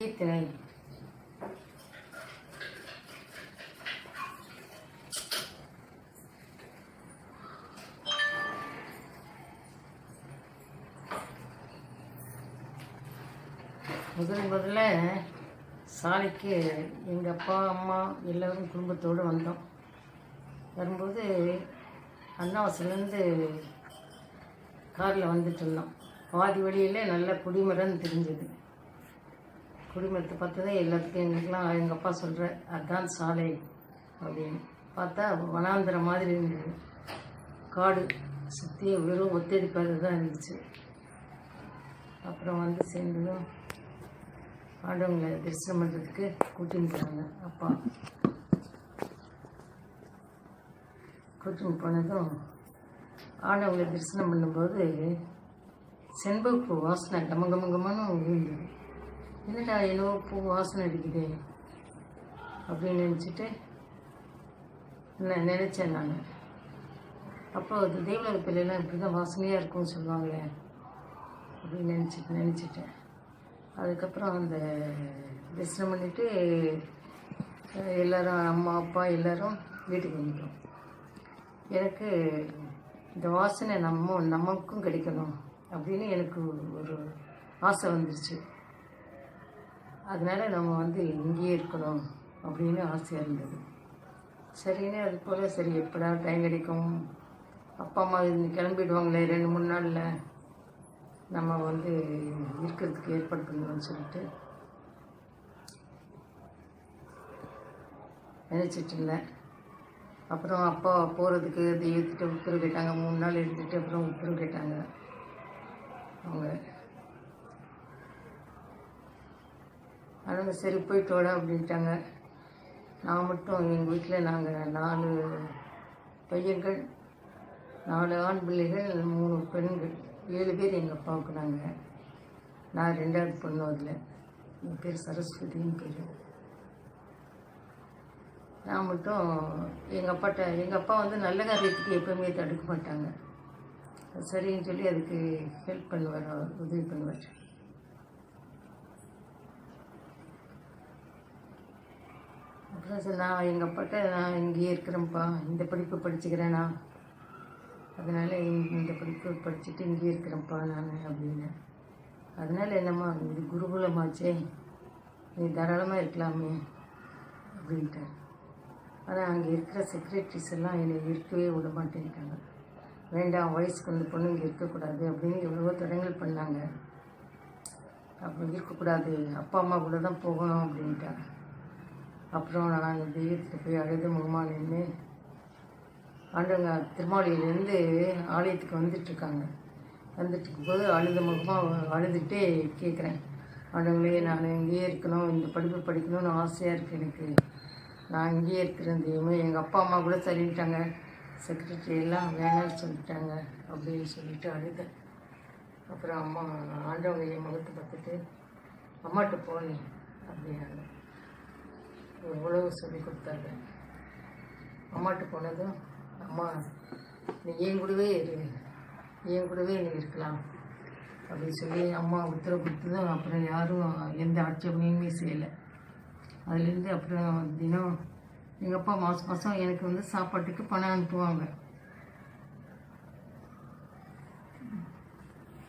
திணை முதல்ல சாலைக்கு எங்கள் அப்பா அம்மா எல்லோரும் குடும்பத்தோடு வந்தோம். வரும்போது அண்ணாவாசலேருந்து காரில் வந்துட்டு இருந்தோம். பாதி வழியில் நல்ல குடிமரம் தெரிஞ்சது. குடிமரத்தை பார்த்ததே எல்லாத்துக்கும் எங்களுக்கெல்லாம் எங்கள் அப்பா சொல்கிற அதுதான் சாலை அப்படின்னு. பார்த்தா வனாந்திரம் மாதிரி இருந்தது. காடு சுற்றி வெறும் ஒத்தடிப்பாக தான் இருந்துச்சு. அப்புறம் வந்து சேர்ந்ததும் ஆண்டவங்களை தரிசனம் பண்ணுறதுக்கு கூட்டின்னு போனாங்க. அப்பா கூட்டின்னு போனதும் ஆண்டவங்களை தரிசனம் பண்ணும்போது செண்பகப்பூ வாசனை கமகமகமான விழுந்தது. என்னடா என்னவோ பூ வாசனை அடிக்குது அப்படின்னு நினச்சிட்டு நினச்சேன் நான். அப்போ அது தெய்வலோக பிள்ளைலாம் இப்படி தான் வாசனையாக இருக்கும்னு சொல்லுவாங்களே அப்படின்னு நினச்சிட்டேன். அதுக்கப்புறம் அந்த தரிசனம் பண்ணிவிட்டு எல்லோரும் அம்மா அப்பா எல்லோரும் வீட்டுக்கு வந்துட்டோம். எனக்கு இந்த வாசனை நமக்கும் கிடைக்கணும் அப்படின்னு எனக்கு ஒரு ஆசை வந்துருச்சு. அதனால் நம்ம வந்து இங்கேயே இருக்கணும் அப்படின்னு ஆசையாக இருந்தது. சரின்னு அது போல் சரி எப்படா டைம் கிடைக்கும், அப்பா அம்மா கிளம்பிடுவாங்களே 2-3 நாளில், நம்ம வந்து இருக்கிறதுக்கு ஏற்பாடு பண்ணணும்னு சொல்லிட்டு நினச்சிட்டு இருந்தேன். அப்புறம் அப்பா போகிறதுக்கு தெய்வத்திட்ட உத்தரவு கேட்டாங்க. 3 நாள் எடுத்துகிட்டு அப்புறம் உத்தரவு கேட்டாங்க அவங்க. அதனால் சரி போயிட்டு வாடா அப்படின்ட்டாங்க. நான் மட்டும் எங்கள் வீட்டில் நாங்கள் 4 பையன்கள், 4 ஆண் பிள்ளைகள், 3 பெண்கள், 7 பேர் எங்கள் அப்பாவுக்கு. நான் 2வது பொண்ணு. அதில் என் பேர் சரஸ்வதின்னு பேர். நான் மட்டும் எங்கள் அப்பா வந்து நல்ல காரியத்துக்கு எப்போவுமே தடுக்க மாட்டாங்க. சரின்னு சொல்லி அதுக்கு ஹெல்ப் பண்ணுவார், உதவி பண்ணுவார். அப்புறம் சரி நான் எங்கள் அப்பாட்ட நான் இங்கேயே இருக்கிறேன்ப்பா, இந்த படிப்பு படிச்சுக்கிறேன்னா, அதனால் இந்த படிப்பு படிச்சுட்டு இங்கேயே இருக்கிறேன்ப்பா நான் அப்படின்னு. அதனால் என்னம்மா இது குருகுலமாச்சே, நீ தாராளமாக இருக்கலாமே அப்படின்ட்டார். ஆனால் அங்கே இருக்கிற செக்ரட்டரிஸ் எல்லாம் என்னை இருக்கவே விட மாட்டேன்ட்டாங்க. வேண்டாம், வயசுக்கு வந்து பொண்ணு இங்கே இருக்கக்கூடாது அப்படின்னு எவ்வளவோ தடங்கள் பண்ணாங்க. அப்படி இருக்கக்கூடாது, அப்பா அம்மா கூட தான் போகணும் அப்படின்ட்டாங்க. அப்புறம் நான் தெய்வத்துக்கு போய் அழுது முகமாக நின்று ஆண்டவங்க திருமாவளியிலேருந்து ஆலயத்துக்கு வந்துட்டுருக்காங்க. வந்துட்டுருக்கும்போது அழுத முகமாக அழுதுகிட்டே கேட்குறேன், ஆண்டவங்களே நான் இங்கேயே இருக்கணும், இந்த படிப்பு படிக்கணும்னு ஆசையாக இருக்குது எனக்கு, நான் இங்கேயே இருக்கிறேன் தெய்வமே. எங்கள் அப்பா அம்மா கூட சொல்லிட்டாங்க, செக்ரட்டரி எல்லாம் வேணான்னு சொல்லிட்டாங்க அப்படின்னு சொல்லிட்டு அழுதேன். அப்புறம் அம்மா ஆண்டவங்க என் முகத்தை பார்த்துட்டு அம்மாட்ட போனேன் அப்படின்னாங்க. எவ்வளவு சொல்லி கொடுத்தாங்க. அம்மாட்ட போனதும் அம்மா நீ என் கூடவே நீ இருக்கலாம் அப்படின்னு சொல்லி அம்மா உத்தரவு கொடுத்ததும் அப்புறம் யாரும் எந்த ஆட்சேபனையுமே செய்யலை. அதுலேருந்து அப்புறம் தினம் எங்கள் அப்பா மாதம் எனக்கு வந்து சாப்பாட்டுக்கு பணம் அனுப்புவாங்க.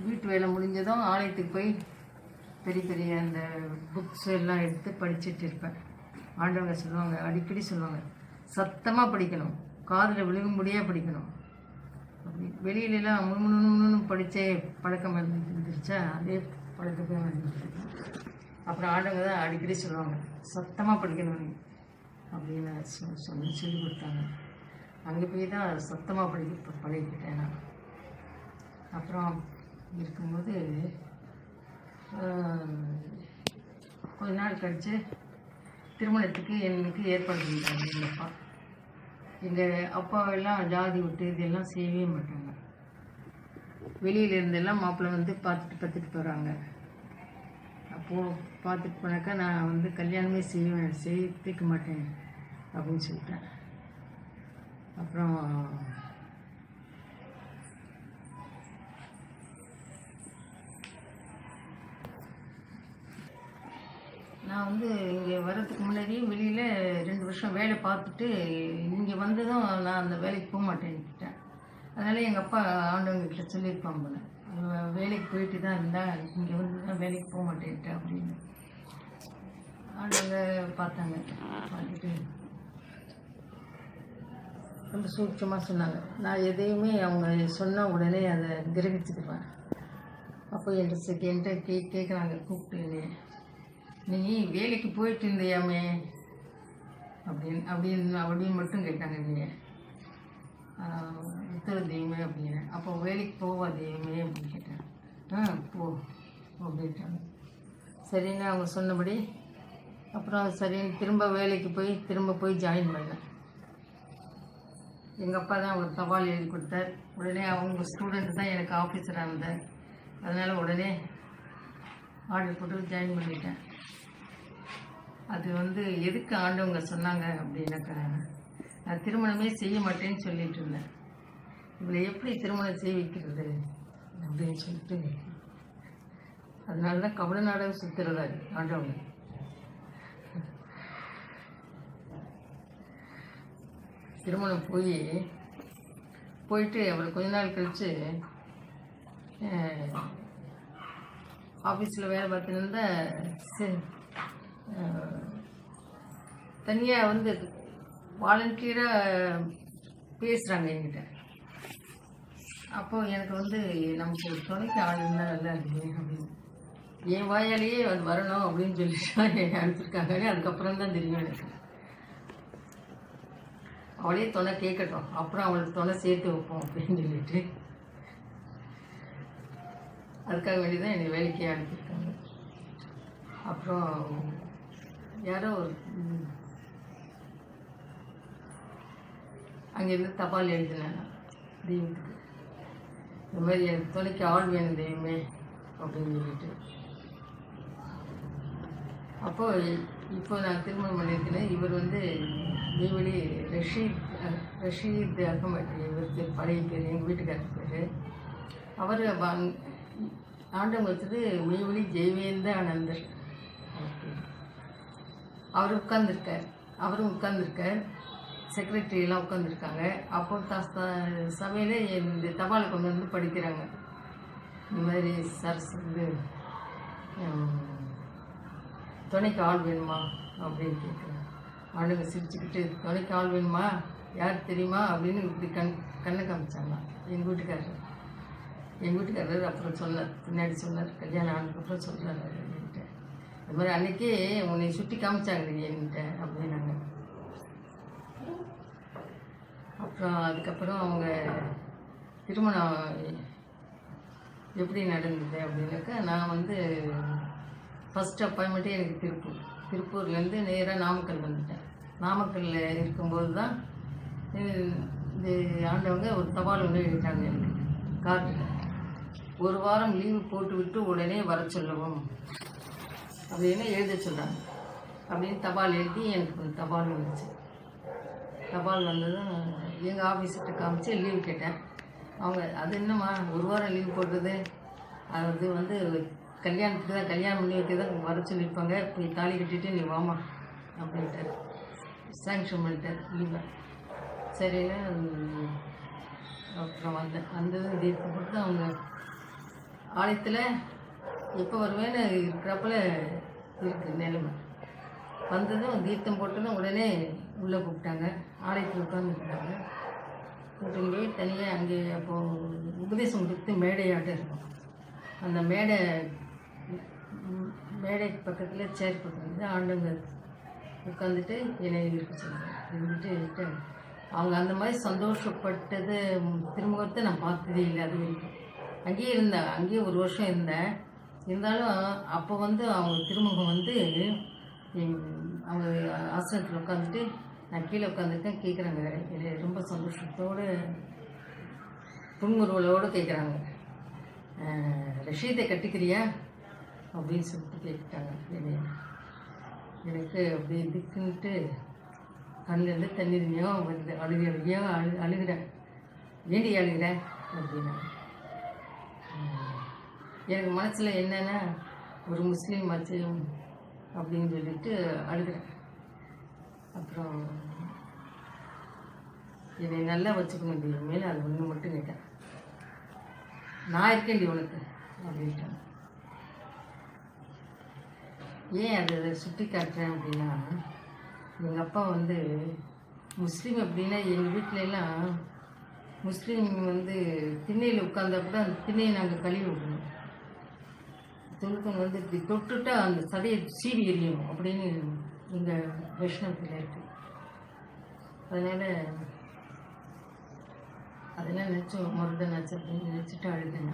வீட்டு வேலை முடிஞ்சதும் ஆலயத்துக்கு போய் பெரிய பெரிய அந்த புக்ஸ் எல்லாம் எடுத்து படிச்சுட்டு இருப்பேன். ஆண்டவங்க சொல்லுவாங்க, அடிக்கடி சொல்லுவாங்க, சத்தமாக படிக்கணும், காதில் விழுகும்படியாக படிக்கணும். அப்படி வெளியிலலாம் முன்னு படித்தே பழக்கம் இருந்துருச்சா, அதே பழக்கமே வந்துருச்சு. அப்புறம் ஆண்டவங்க தான் அடிக்கடி சொல்லுவாங்க, சத்தமாக படிக்கணும் அப்படின்னு சொல்லி கொடுத்தாங்க. அங்கே போய் தான் சத்தமாக பழகிக்கிட்டேன் நான். அப்புறம் இருக்கும்போது கொஞ்ச நாள் கழித்து திருமணத்துக்கு எனக்கு ஏற்பாடு பண்ணிட்டாங்க எங்கள் அப்பா. எங்கள் அப்பாவெல்லாம் ஜாதி விட்டு இதெல்லாம் செய்யவே மாட்டாங்க. வெளியிலேருந்தெல்லாம் மாப்பிள்ளை வந்து பார்த்துட்டு போகிறாங்க. அப்போது பார்த்துட்டு போனாக்கா நான் வந்து கல்யாணமே செய்துக்க மாட்டேன் அப்படின்னு சொல்லிட்டேன். அப்புறம் நான் வந்து இங்கே வர்றதுக்கு முன்னாடியே வெளியில் 2 வருஷம் வேலை பார்த்துட்டு இங்கே வந்ததும் நான் அந்த வேலைக்கு போக மாட்டேன்னுட்டேன். அதனால் எங்கள் அப்பா ஆண்டவங்கிட்ட சொல்லியிருப்பாங்க போல, வேலைக்கு போயிட்டு தான் இருந்தா இங்கே வந்து தான் வேலைக்கு போக மாட்டேன்ட்டேன் அப்படின்னு. ஆண்டவங்க பார்த்தாங்க. பார்த்துட்டு ரொம்ப சூட்சமாக சொன்னாங்க. நான் எதையுமே அவங்க சொன்ன உடனே அதை கிரகிச்சுக்குவேன். அப்போ என்கிட்ட கேட்குறாங்க கூப்பிட்டு, நீ வேலைக்கு போயிட்டு இருந்தியாமே அப்படின்னு மட்டும் கேட்டாங்க. நீங்கள் தெய்வமே அப்படின்னு. அப்போ வேலைக்கு போவாதேயுமே அப்படின்னு கேட்டேன். போ அப்படின்ட்டாங்க. சரின்னு அவங்க சொன்னபடி அப்புறம் சரின்னு திரும்ப வேலைக்கு போய் ஜாயின் பண்ணேன். எங்கள் அப்பா தான் ஒரு தபால் எழுதி கொடுத்தார். உடனே அவங்க ஸ்டூடெண்ட் தான் எனக்கு ஆஃபீஸராக இருந்தார். அதனால் உடனே ஆர்டர் போட்டு ஜாயின் பண்ணிட்டேன். அது வந்து எதுக்கு ஆண்டவங்க சொன்னாங்க அப்படின்னாக்கா, நான் திருமணமே செய்ய மாட்டேன்னு சொல்லிட்டு இருந்தேன். இவளை எப்படி திருமணம் செய்ய வைக்கிறது அப்படின்னு சொல்லிட்டு, அதனால தான் கபட நாடகம் சுற்றுறதா ஆண்டவங்க. திருமணம் போயிட்டு அவளை கொஞ்ச நாள் கழித்து ஆஃபீஸில் வேலை பார்த்துருந்தா தனியாக வந்து வாலண்டியராக பேசுகிறாங்க என்கிட்ட. அப்போது எனக்கு வந்து நமக்கு ஒரு துணைக்கு ஆள் இருந்தால் நல்லா இருக்குது அப்படின்னு என் வாயாலேயே அது வரணும் அப்படின்னு சொல்லிட்டு அனுப்பிச்சிருக்காங்க. அதுக்கப்புறம் தான் தெரியும் எனக்கு. அவளே துணை கேட்கட்டும், அப்புறம் அவளுக்கு துணை சேர்த்து வைப்போம் அப்படின்னு சொல்லிட்டு அதுக்காக வேண்டிதான் என்னை வேலைக்கே அனுப்பியிருக்காங்க. அப்புறம் யாரோ ஒரு அங்கேருந்து தபால் எழுதினேன் தெய்வத்துக்கு, இந்த மாதிரி எனக்கு துணைக்கு ஆள் வேணும் தெய்வமே அப்படின்னு சொல்லிட்டு. இப்போ நான் திருமணம் பண்ணியிருக்கிறேன். இவர் வந்து நெய்வேலி ரஷீத் அகமட், இவருக்கு பழைய பேர், எங்கள் வீட்டுக்காரர் பேர். அவர் ஆண்டவங்க வச்சது நெய்வேலி ஜெயவேந்தானந்தர். அவரும் உட்கார்ந்துருக்கார். செக்ரட்டரியெல்லாம் உட்காந்துருக்காங்க. அப்போ சபையில் இந்த தபாலை கொண்டு வந்து படிக்கிறாங்க. இந்த மாதிரி சர்ஸ் வந்து துணைக்கு ஆள் வேணுமா அப்படின்னு கேட்குறாங்க. ஆளுங்க சிரிச்சுக்கிட்டு, துணைக்கு ஆள் வேணுமா, யார் தெரியுமா அப்படின்னு இப்படி கண்ணை காமிச்சாங்க. எங்கள் வீட்டுக்காரர் அப்புறம் பின்னாடி சொன்னார், கல்யாணம் ஆனதுக்கப்புறம் சொல்கிறார் அப்படின்ட்டு. அது மாதிரி அன்றைக்கே உன்னை சுட்டி காமிச்சாங்க என்கிட்ட அப்படின்னாங்க. அப்புறம் அதுக்கப்புறம் அவங்க திருமணம் எப்படி நடந்தது அப்படின்னாக்கா, நான் வந்து ஃபஸ்ட் அப்பாயின்மெண்ட்டே எனக்கு திருப்பூர்லேருந்து நேராக நாமக்கல் வந்துட்டேன். நாமக்கல்லில் இருக்கும்போது தான் இந்த ஆண்டவங்க ஒரு தபால் ஒன்று எழுதிட்டாங்க எனக்கு கார்டில். 1 வாரம் லீவு போட்டுவிட்டு உடனே வர சொல்லவும் அப்படின்னு எழுத சொல்கிறாங்க. அப்படின்னு தபால் எழுதி எனக்கு ஒரு தபால் வந்துச்சு. தபால் வந்ததும் எங்கள் ஆஃபீஸர்கிட்ட காமிச்சு லீவு கேட்டேன். அவங்க அது என்னம்மா 1 வாரம் லீவு போட்டது, அது வந்து கல்யாணத்துக்கு தான், கல்யாணம் பண்ணி வைக்க தான் வர சொல்லியிருப்பாங்க, போய் தாலி கட்டிட்டு நீ வாமா அப்படின்ட்டு சாங்ஷன் பண்ணிட்டேன் லீவை. சரின்னு அப்புறம் வந்ததும் தீர்ப்பு போட்டு அவங்க ஆலயத்தில் எப்போ வருவேன்னு இருக்கிறப்பல இருக்குது நிலைமை. வந்ததும் தீர்த்தம் போட்டதும் உடனே உள்ளே கூப்பிட்டாங்க. ஆலயத்தில் உட்காந்துருக்காங்க. கூப்பிட்டு போய் தனியாக அங்கே அப்போது உபதேசம் கொடுத்து மேடையாட்டம் இருக்கும். அந்த மேடைக்கு பக்கத்தில் சேர் பக்கத்தில் ஆண்டவங்க உட்காந்துட்டு என்னை இருக்க சொல்லுவாங்க. இருந்துட்டு அவங்க அந்த மாதிரி சந்தோஷப்பட்டது திருமுகத்தை நான் பார்த்ததே இல்லை. அது வரைக்கும் அங்கேயே இருந்தேன். அங்கேயே 1 வருஷம் இருந்தேன். இருந்தாலும் அப்போ வந்து அவங்க திருமுகம் வந்து அவங்க ஆசிரமத்தில் உட்காந்துட்டு நான் கீழே உட்காந்துருக்கேன். கேட்குறாங்க, என்னை ரொம்ப சந்தோஷத்தோடு புன்முறுவலோடு கேட்குறாங்க, ரஷீதை கட்டிக்கிறியா அப்படின்னு சொல்லிட்டு கேட்டாங்க. எனக்கு அப்படி திக்குன்ட்டு கண்ணிலேருந்து தண்ணீர் ஞாபகம் வருது. அழுகிறேன். ஏண்டி அழுகிறேன் அப்படின்னா, எனக்கு மனசில் என்னென்னா, ஒரு முஸ்லீம் ஆச்சு, அப்படின்னு சொல்லிட்டு அழுகிறேன். அப்புறம் என்னை நல்லா வச்சுக்கணும் டி, மேலே அது ஒன்று மட்டும் கேட்டேன், நான் இருக்கேன்டி உனக்கு அப்படின்ட்டாங்க. ஏன் அதை சுட்டி காட்டுறேன் அப்படின்னா, எங்கள் அப்பா வந்து முஸ்லீம் அப்படின்னா எங்கள் வீட்டிலலாம் முஸ்லீம் வந்து திண்ணையில் உட்காந்தா கூட அந்த திண்ணையை நாங்கள் கழுவி விடணும். தொழுக்கங்க வந்து இப்படி தொட்டுட்டா அந்த சதையை சீவி எறியும் அப்படின்னு எங்கள் வைஷ்ணவத்தில் இருக்குது. அதெல்லாம் நினச்சோம் முருகனாச்சு அப்படின்னு நினச்சிட்டு அழுதேன்.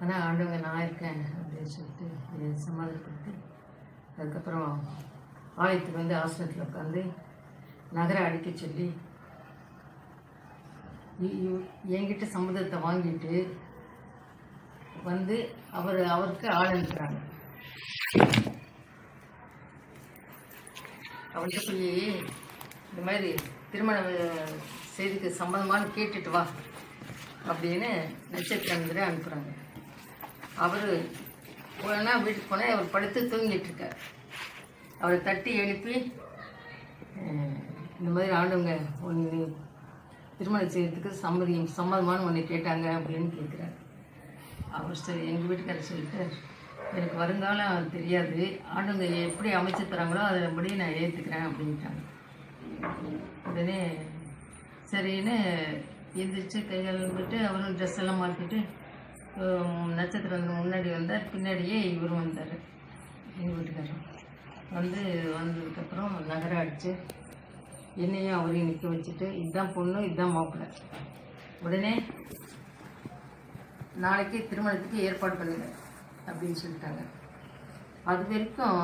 ஆனால் ஆண்டவங்க நான் இருக்கேன் அப்படின்னு சொல்லிட்டு இதை சமாதானப்படுத்தி அதுக்கப்புறம் ஆலயத்துக்கு வந்து ஆசனத்தில் உட்காந்து நகரை அடிக்க சொல்லி என்கிட்ட சம்மதத்தை வாங்கிட்டு வந்து அவருக்கு ஆள் அனுப்புகிறாங்க. அவர்கிட்ட போய் இந்த மாதிரி திருமண செய்திக்கு சம்மதமானு கேட்டுட்டு வா அப்படின்னு நட்சத்திரந்திர அனுப்புகிறாங்க. அவர் போனா வீட்டுக்கு போனால் அவர் படுத்து தூங்கிட்டு இருக்கார். அவரை தட்டி எழுப்பி இந்த மாதிரி ஆண்டவங்க ஒன்று திருமணம் செய்யறதுக்கு சம்மதமான ஒன்று கேட்டாங்க அப்படின்னு கேட்குறாரு. அவர் சரி, எங்கள் வீட்டுக்காரர் சொல்லிட்டு எனக்கு வருங்காலம் தெரியாது, ஆண்டவங்க எப்படி அமைச்சு தராங்களோ அதன்படி நான் ஏற்றுக்கிறேன் அப்படின்ட்டாங்க. உடனே சரின்னு எந்திரிச்சு கைகால் விட்டு அவரும் ட்ரெஸ் எல்லாம் மாற்றிட்டு நட்சத்திரம் முன்னாடி வந்தார், பின்னாடியே இவரும் வந்தார். எங்கள் வீட்டுக்காரர் வந்ததுக்கப்புறம் நகரை அடித்து என்னையும் அவரையும் நிற்க வச்சுட்டு இதுதான் பொண்ணு இதுதான் மாப்பிள்ளை, உடனே நாளைக்கு திருமணத்துக்கு ஏற்பாடு பண்ணுங்க அப்படின்னு சொல்லிட்டாங்க. அது வரைக்கும்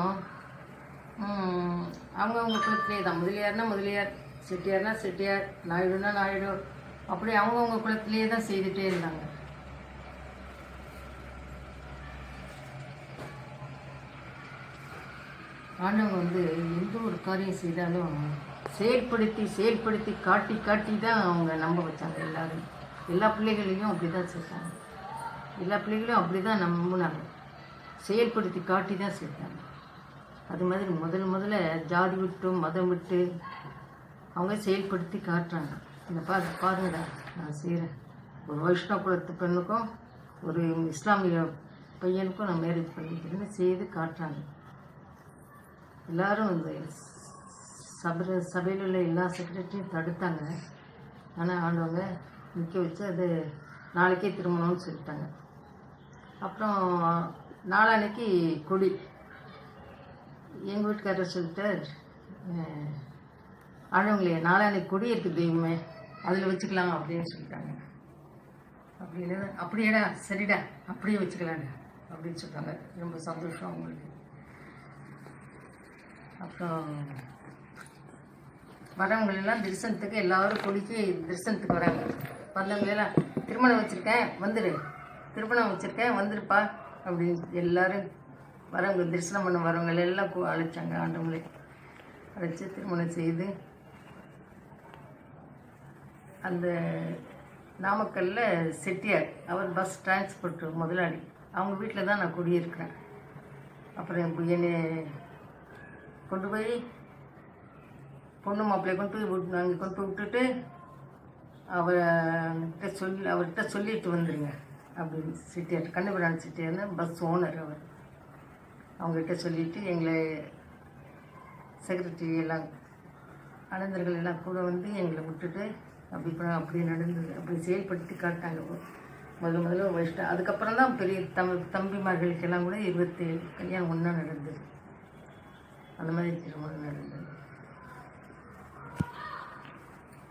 அவங்கவுங்க குலத்திலே தான், முதலியார்னா முதலியார், செட்டியார்னா செட்டியார், நாயுடுனா நாயுடு, அப்படி அவங்கவுங்க குலத்திலேயே தான் செய்துகிட்டே இருந்தாங்க. ஆண்டவங்க வந்து எந்த ஒரு காரியம் செய்தாலும் செயல்படுத்தி காட்டி தான் அவங்க நம்ப வச்சாங்க. எல்லா பிள்ளைகளையும் அப்படி தான் சேர்த்தாங்க. எல்லா பிள்ளைகளும் அப்படி தான் நம்பினாங்க, செயல்படுத்தி காட்டி தான் சேர்த்தாங்க. அது மாதிரி முதல்ல ஜாதி விட்டு மதம் விட்டு அவங்க செயல்படுத்தி காட்டுறாங்க. இந்த பாருங்கடா நான் செய்கிறேன், ஒரு வைஷ்ணவ குலத்து பெண்ணுக்கும் ஒரு இஸ்லாமிய பையனுக்கும் நான் மேரேஜ் பண்ணிக்கிறேன்னு செய்து காட்டுறாங்க. எல்லாரும் இந்த சபையில் உள்ள எல்லா செக்ரட்டரியும் தடுத்தாங்க. ஆனால் ஆண்டவங்க நிற்க வச்சு அது நாளைக்கே திருமணம்னு சொல்லிட்டாங்க. அப்புறம் நாளான்னைக்கு கொடி, எங்கள் வீட்டுக்காரர் சொல்லிட்டார், ஆண்டவங்களே நாளான்னைக்கு கொடி இருக்குது தெய்வமே, அதில் வச்சுக்கலாம் அப்படின்னு சொல்லிட்டாங்க. அப்படியேடா சரிடா அப்படியே வச்சுக்கலாங்க அப்படின்னு சொல்கிறாங்க. ரொம்ப சந்தோஷம் அவங்களுக்கு. அப்புறம் வரவங்களெல்லாம் தரிசனத்துக்கு எல்லோரும் கொடிக்கு தரிசனத்துக்கு வராங்க. வந்தவங்களெல்லாம் திருமணம் வச்சுருக்கேன் வந்துருப்பா அப்படின்னு எல்லோரும் வரவங்க தரிசனம் பண்ண வரவங்க எல்லாம் அழைச்சாங்க. ஆண்டவங்களே அழைச்சி திருமணம் செய்து அந்த நாமக்கல்லில் செட்டியார், அவர் பஸ் டிரான்ஸ்போர்ட் முதலாளி, அவங்க வீட்டில் தான் நான் குடியிருக்கிறேன். அப்புறம் என்னை கொண்டு போய் பொண்ணு மாப்பிள்ளையை கொண்டு போய் அங்கே கொண்டு போய் விட்டுட்டு அவர்கிட்ட சொல்லிட்டு வந்துடுங்க அப்படின்னு செட்டியார், கண்ணபிரான் செட்டியார்னு பஸ் ஓனர் அவர். அவங்ககிட்ட சொல்லிவிட்டு எங்களை செக்ரட்டரி எல்லாம் அனந்தர்கள் எல்லாம் கூட வந்து எங்களை விட்டுட்டு அப்படி நடந்தது. அப்படி செயல்படுத்தி காட்டாங்க. முதல்ல வச்சுட்டேன். அதுக்கப்புறம் தான் பெரிய தம்பிமார்களுக்கெல்லாம் கூட 27 கல்யாணம் ஒன்றா நடந்தது. அந்த மாதிரி திருமணம் நடந்தது.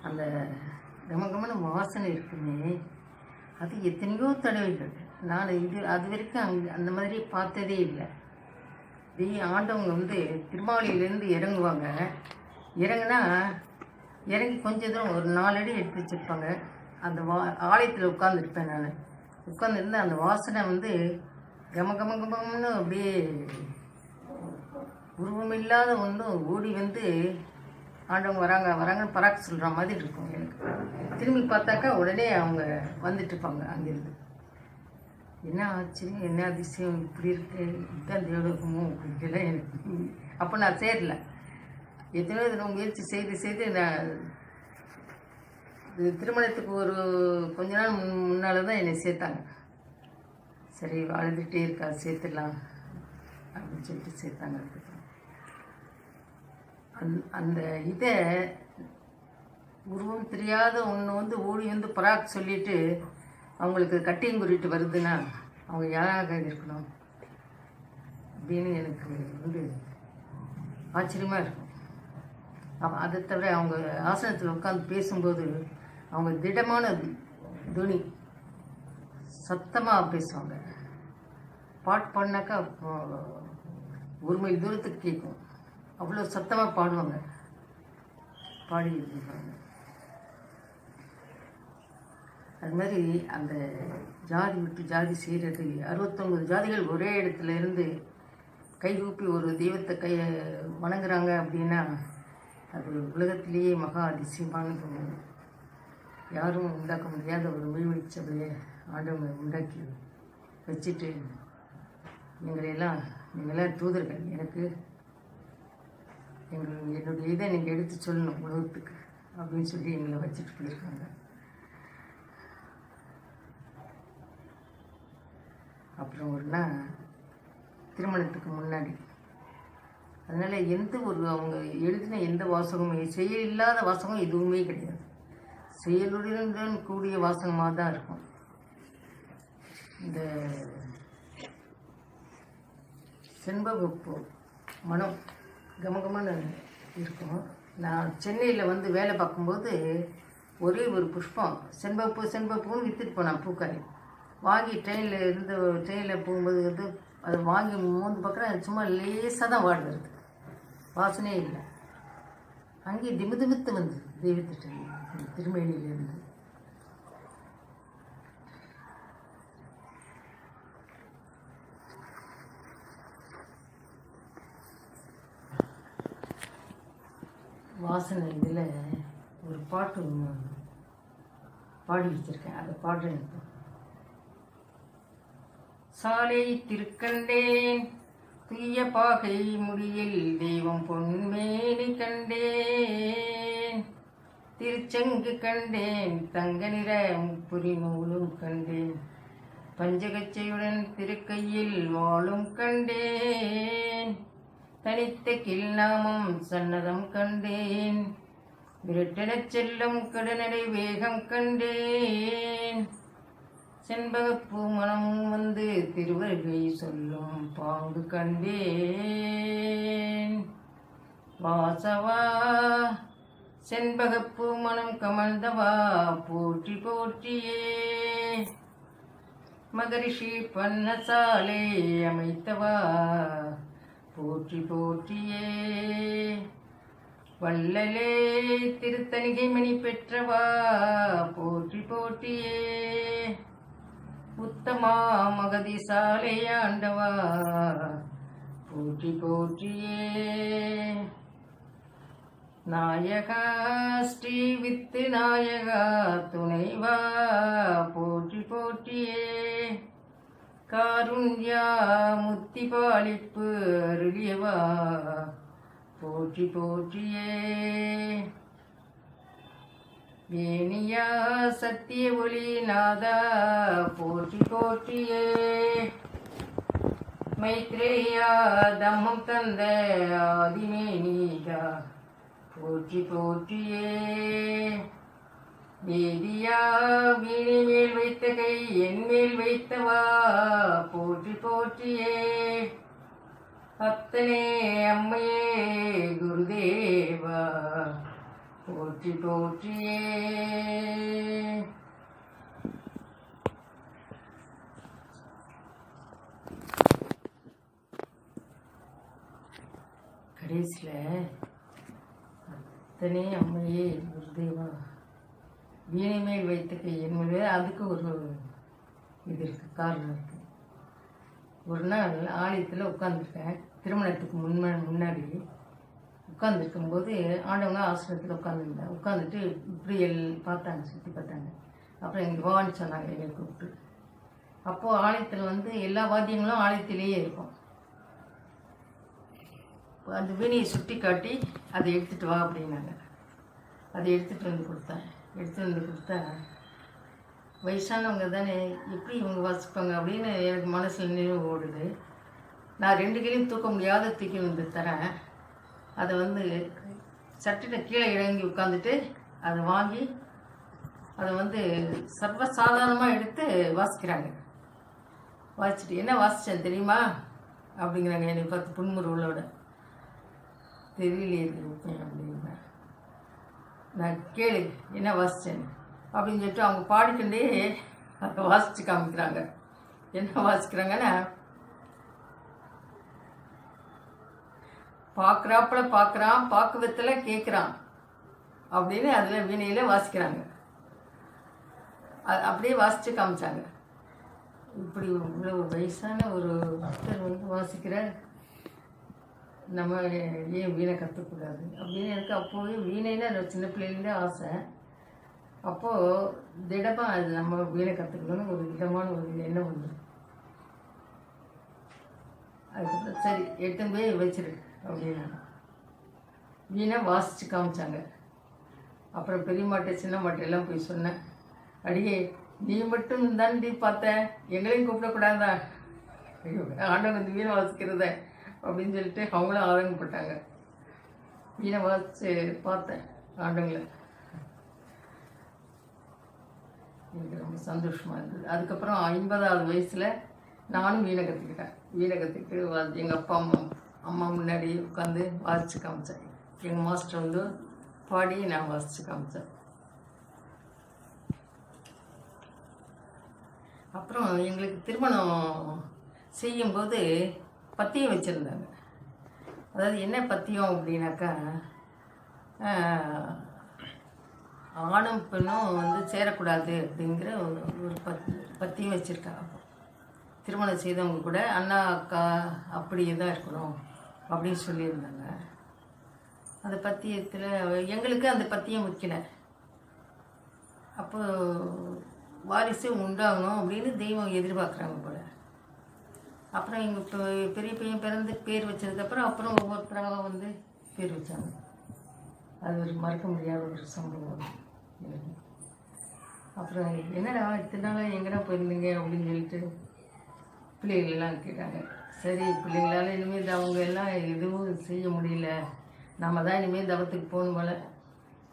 அந்த கமகமான வாசனை இருக்குமே, அது எத்தனையோ தடவைகள் நான் அது வரைக்கும் அந்த மாதிரி பார்த்ததே இல்லை. ஆண்டவங்க வந்து திருமாவளியிலேருந்து இறங்குவாங்க. இறங்குனா இறங்கி கொஞ்சம் தூரம் ஒரு 4 அடி எடுத்து வச்சுருப்பாங்க. அந்த ஆலயத்தில் உட்காந்துருப்பேன். நான் உட்காந்துருந்து அந்த வாசனை வந்து கமகமன்னு அப்படியே உருவமில்லாத ஒன்று ஓடி வந்து ஆண்டவங்க வராங்கன்னு பராக்கு சொல்கிற மாதிரி இருக்கும் எனக்கு. திரும்பி பார்த்தாக்கா உடனே அவங்க வந்துட்டுருப்பாங்க அங்கேருந்து. என்ன ஆச்சரியம், என்ன அதிசயம், இப்படி இருக்கு, இதுதான் தேவலோகமோ அப்படின்ட்டுலாம் எனக்கு. அப்போ நான் சேரல. எத்தனையோ தினம் முயற்சி செய்து நான் இது திருமணத்துக்கு ஒரு கொஞ்ச நாள் முன்னால் தான் என்னை சேர்த்தாங்க. சரி அழுதுகிட்டே இருக்கா, சேர்த்துடலாம் அப்படின்னு சொல்லிட்டு சேர்த்தாங்க. அந்த இதை உருவம் தெரியாத ஒன்று ஓடி பராக் சொல்லிட்டு அவங்களுக்கு கட்டிங் குறிட்டு வருதுன்னா அவங்க யாராக இருக்கணும் அப்படின்னு எனக்கு ஆச்சரியமாக இருக்கும். அதை தவிர அவங்க ஆசனத்தில் உட்காந்து பேசும்போது அவங்க திடமான துணி, சத்தமாக பேசுவாங்க. பாட்டு பாடினாக்கா ஒரு மைல் தூரத்துக்கு கேட்கும், அவ்வளோ சத்தமாக பாடுவாங்க. பாடி இருப்பாங்க. அது மாதிரி அந்த ஜாதி விட்டு ஜாதி செய்கிறது, 69 ஜாதிகள் ஒரே இடத்துல இருந்து கைகூப்பி ஒரு தெய்வத்தை வணங்குறாங்க அப்படின்னா அது உலகத்திலேயே மகா அதிசயமான யாரும் உண்டாக்க முடியாத ஒரு மெய்வழி சபையை ஆண்டவங்க உண்டாக்கி வச்சுட்டு நீங்களாம் தூதர்கள், எனக்கு என்னுடைய இதை நீங்கள் எடுத்து சொல்லணும் உலகத்துக்கு அப்படின்னு சொல்லி எங்களை வச்சுட்டு போயிருக்காங்க. அப்புறம் ஒரு நாள் திருமணத்துக்கு முன்னாடி, அதனால் அவங்க எழுதின எந்த வாசகமும் செயல் இல்லாத வாசகம் எதுவுமே கிடையாது. செயலுடன் கூடிய வாசகமாக தான் இருக்கும். இந்த செண்பகப்பூ மனம் கமகமான இருக்கும். நான் சென்னையில் வேலை பார்க்கும்போது ஒரே ஒரு புஷ்பம் செண்பகப்பூன்னு விற்றுட்டு போனான் பூக்காரி. வாங்கி ட்ரெயினில் போகும்போது அதை வாங்கி மோந்து பார்க்குறேன், சும்மா லேசாக தான் வருது, வாசனையே இல்லை. அங்கேயே திமித்து வந்து தெய்வத்திட்ட திருமேனியிலேருந்து. வாசனை இதில் ஒரு பாட்டு பாடி வச்சிருக்கேன், அதை பாடுறேன். சாலை திருக்கண்டேன் தூய பாகை முடியில் தெய்வம் பொன்மேனி கண்டேன், திருச்சங்கு கண்டேன் தங்க நிற முப்புரி நூலும் கண்டேன், பஞ்சகச்சையுடன் திருக்கையில் வாளும் கண்டேன், தனித்த கில்நாமம் சன்னதம் கண்டேன், விரட்டெனச் செல்லும் கடனடை வேகம் கண்டேன், செண்பகப்பூ மனமும் வந்து திருவருகை சொல்லும் பாங்கு கண்டேன், வாசவா செண்பகப்பூ மனம் கமழ்ந்தவா போற்றி போற்றியே, மகரிஷி பன்னசாலை அமைத்தவா போற்றி போற்றியே, வள்ளலே திருத்தணிகை மணி பெற்றவா போற்றி போற்றியே, உத்தமா மகதி சாலை ஆண்டவா போற்றி போற்றியே, நாயகா ஸ்ரீ வித்து நாயகா துணைவா போற்றி போற்றியே, காருண்யா முத்தி பாலிப்பு அருளியவா போற்றி போற்றியே, வேணியா சத்திய ஒளி நாதா போற்றி போற்றியே, மைத்ரேயா தம்மம் தந்த ஆதிமேனிகா போற்றி போற்றியே, வேதியா வீணை மேல் வைத்த கை என் மேல் வைத்தவா போற்றி போற்றியே, அத்தனே அம்மையே குருதேவா போற்றி போற்றியே. கடைசியில் அத்தனே அம்மையே குருதேவா வீணை மேல் வைத்த கை என் மேல், அதுக்கு ஒரு இது இருக்குது, காரணம் இருக்குது. ஒரு நாள் ஆலயத்தில் உட்காந்துருக்கேன், திருமணத்துக்கு முன்னாடி உட்காந்துருக்கும்போது ஆண்டவங்க ஆசிரமத்தில் உட்காந்துட்டு இப்படி பார்த்தாங்க, சுற்றி பார்த்தாங்க. அப்புறம் எங்கள் வான்னு சொன்னாங்க, என்னை கூப்பிட்டு அப்போது ஆலயத்தில் வந்து எல்லா வாத்தியங்களும் ஆலயத்திலேயே இருக்கும். அந்த வீணையை சுட்டி காட்டி அதை எடுத்துகிட்டு வா அப்படின்னாங்க. அதை எடுத்துகிட்டு வந்து கொடுத்தேன். எடுத்துகிட்டு வந்து கொடுத்தா வயசானவங்க தானே, எப்படி இவங்க வாசிப்பாங்க அப்படின்னு எனக்கு மனசில் நினைவு ஓடுது. நான் 2 கையிலையும் தூக்க முடியாத தூக்கி வந்து தரேன். அதை வந்து சட்டின கீழே இறங்கி உட்காந்துட்டு அதை வாங்கி அதை வந்து சர்வசாதாரணமாக எடுத்து வாசிக்கிறாங்க. வாசிச்சுட்டு என்ன வாசித்தேன் தெரியுமா அப்படிங்கிறாங்க. என்னை பார்த்து புன்முறுவலோட. தெரியலையே இருப்பேன் அப்படின்னா. நான் கேளு என்ன வாசித்தேன் அப்படின்னு சொல்லிட்டு அவங்க பாடிக்கொண்டே அதை வாசித்து காமிக்கிறாங்க. என்ன வாசிக்கிறாங்கன்னா, பார்க்குறாப்புல பார்க்குறான், பாக்குவத்தில் கேட்குறான் அப்படின்னு அதில் வீணையில் வாசிக்கிறாங்க. அப்படியே வாசித்து காமிச்சாங்க. இப்படி இவ்வளோ வயசான ஒரு பக்தர் வந்து வாசிக்கிற, நம்ம ஏன் வீணை கற்றுக்கூடாது அப்படின்னு எனக்கு அப்போவே வீணைன்னு எனக்கு சின்ன பிள்ளைலேருந்தே ஆசை. அப்போது திடமாக அது நம்ம வீணை கற்றுக்கணும்னு ஒரு விதமான ஒரு எண்ணம் வந்து, அதுக்கப்புறம் சரி எடுத்துன்னு போய் வச்சிரு அப்படின்னாங்க. வீணை வாசித்து காமிச்சாங்க. அப்புறம் பெரிய மாட்டை சின்ன மாட்டையெல்லாம் போய் சொன்னேன். அடியே நீ மட்டும் தாண்டி பார்த்த, எங்களையும் கூப்பிடக்கூடாதா, ஐயோ ஆண்டவங்க வந்து வீணை வாசிக்கிறத அப்படின்னு சொல்லிட்டு அவங்களும் ஆதங்கப்பட்டாங்க. வீணை வாசித்து பார்த்தேன் ஆண்டவங்களை. எனக்கு ரொம்ப சந்தோஷமாக இருந்தது. அதுக்கப்புறம் 50வது வயசில் நானும் வீணை கற்றுக்கிட்டேன். வீணை கற்றுக்கிட்டு எங்கள் அப்பா அம்மா முன்னாடி உட்காந்து வாசித்து காமிச்சேன். எங்கள் மாஸ்டர் வந்து பாடி நான் வாசித்து காமிச்சேன். அப்புறம் எங்களுக்கு திருமணம் செய்யும்போது பத்தியம் வச்சுருந்தாங்க. அதாவது என்ன பத்தியம் அப்படின்னாக்கா, ஆணும் பெண்ணும் வந்து சேரக்கூடாது அப்படிங்கிற ஒரு பத்தியம் வச்சுருக்காங்க. திருமணம் செய்தவங்க கூட அண்ணா அக்கா அப்படியே தான் இருக்கணும் அப்படின்னு சொல்லியிருந்தாங்க. அந்த பத்தியத்தில் எங்களுக்கு அந்த பத்தியம் வைக்கல. அப்போ வாரிசு உண்டாகணும் அப்படின்னு தெய்வம் எதிர்பார்க்குறாங்க போல. அப்புறம் எங்கள் பெரிய பையன் பிறந்து பேர் வச்சதுக்கப்புறம் அப்புறம் ஒவ்வொருத்தராக வந்து பேர் வச்சாங்க. அது ஒரு மறக்க முடியாத ஒரு சம்பவம். அப்புறம் என்னடா இத்தனை நாள் எங்கடா போயிருந்தீங்க அப்படின்னு சொல்லிட்டு பிள்ளைகளெல்லாம் கேட்டாங்க. சரி பிள்ளைங்களால் இனிமேல் அவங்க எல்லாம் எதுவும் செய்ய முடியல, நாம் தான் இனிமேல் தவத்துக்கு போகணும் போல.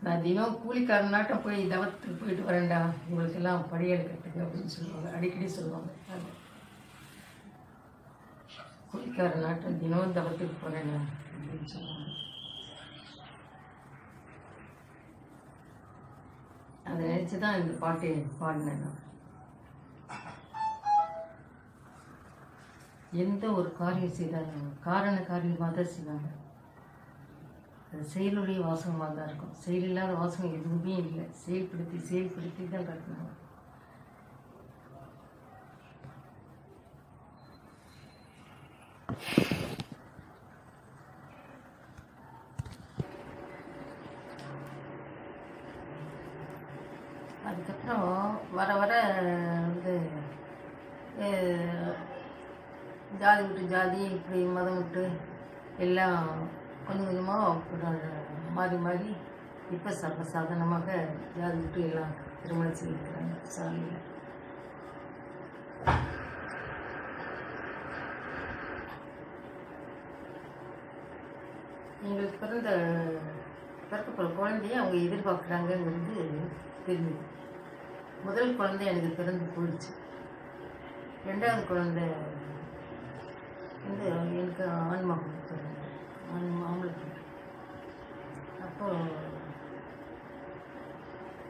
நான் தினம் கூலிக்காரனாட்டம் போய் தவத்துக்கு போயிட்டு வரேன்டா, உங்களுக்கெல்லாம் படியெடுக்கிறதுக்கு அப்படின்னு சொல்லுவாங்க. அடிக்கடி சொல்லுவாங்க. அது கூலிக்காரனாட்டம் தினம் தவத்துக்கு போகிறேன்டா அப்படின்னு சொல்லுவாங்க. அதை நினச்சி தான் இந்த பாட்டை பாடினேன். நான் எந்த ஒரு காரியம் செய்தாலும் காரண காரியமாக தான் செய்வாங்க. அது செயலுடைய வாசகமாக தான் இருக்கும். செயல் இல்லாத வாசகம் எதுவுமே இல்லை. செயல்படுத்தி தான் கட்டணும். அதுக்கப்புறம் வர வர வந்து ஜாதி விட்டு ஜாதி, இப்படி மதம் விட்டு எல்லாம் கொஞ்சம் கொஞ்சமாக மாறி இப்போ சர்வசாதாரணமாக ஜாதி விட்டு எல்லாம் திருமணம் செய்திருக்கிறாங்க சாலையில். எங்களுக்கு பிறக்க குழந்தைய அவங்க எதிர்பார்க்குறாங்கங்கிறது தெரிஞ்சது. முதல் குழந்தை எனக்கு பிறந்து போயிடுச்சு. 2வது குழந்தை வந்து எனக்கு ஆண்மகன் ஆம்பளுக்கு. அப்போது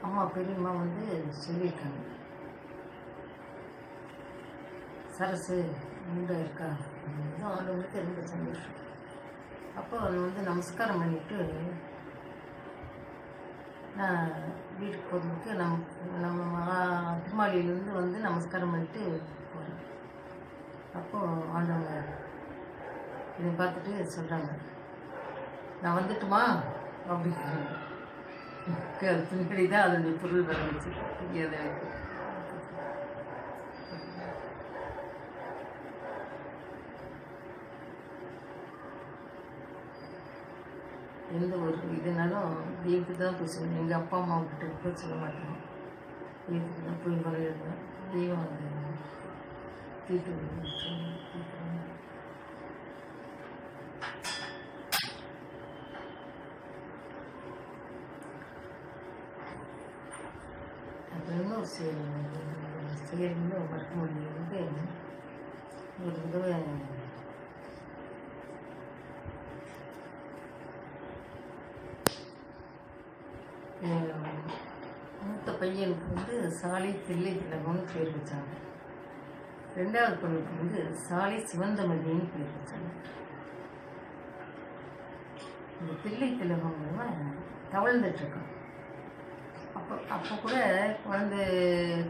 அம்மா பெரியம்மா வந்து சொல்லியிருக்காங்க, சரசு முண்டை இருக்கா அப்படின்னு. ஆண்டவங்களுக்கு ரொம்ப சந்தோஷம். அப்போ வந்து நமஸ்காரம் பண்ணிவிட்டு நான் வீட்டுக்கு போகிறதுக்கு நம்ம திருமாலியிலேருந்து வந்து நமஸ்காரம் பண்ணிட்டு போகிறேன். அப்போது ஆண்டவங்க இதை பார்த்துட்டு சொல்கிறாங்க, நான் வந்துட்டுமா அப்படிங்கிறாங்க. பின்னாடி தான் அதனுடைய பொருள் வந்துச்சு. தெரியாது எனக்கு. எந்த ஒரு இதுனாலும் தெய்வத்துக்கு தான் போய் சொல்லுவேன். எங்கள் அப்பா அம்மா கிட்ட போய் சொல்ல மாட்டேன். தெய்வத்துக்கு தான் போய் முறையிடுவேன். தெய்வம் அதை தீர்த்து தீர்த்து அப்புறம் இன்னும் செயல் மறக்க முடியாது. ஒரு தடவை மூத்த பையனுக்கு சாலை தில்லை திலகம்னு பேர் வச்சாங்க. 2வது பொண்ணுக்கு சாலை சிவந்தமதின்னு பேர் வச்சாங்க. இந்த தில்லை திலகம் தவழ்ந்துட்டுருக்கான். அப்போ கூட குழந்தை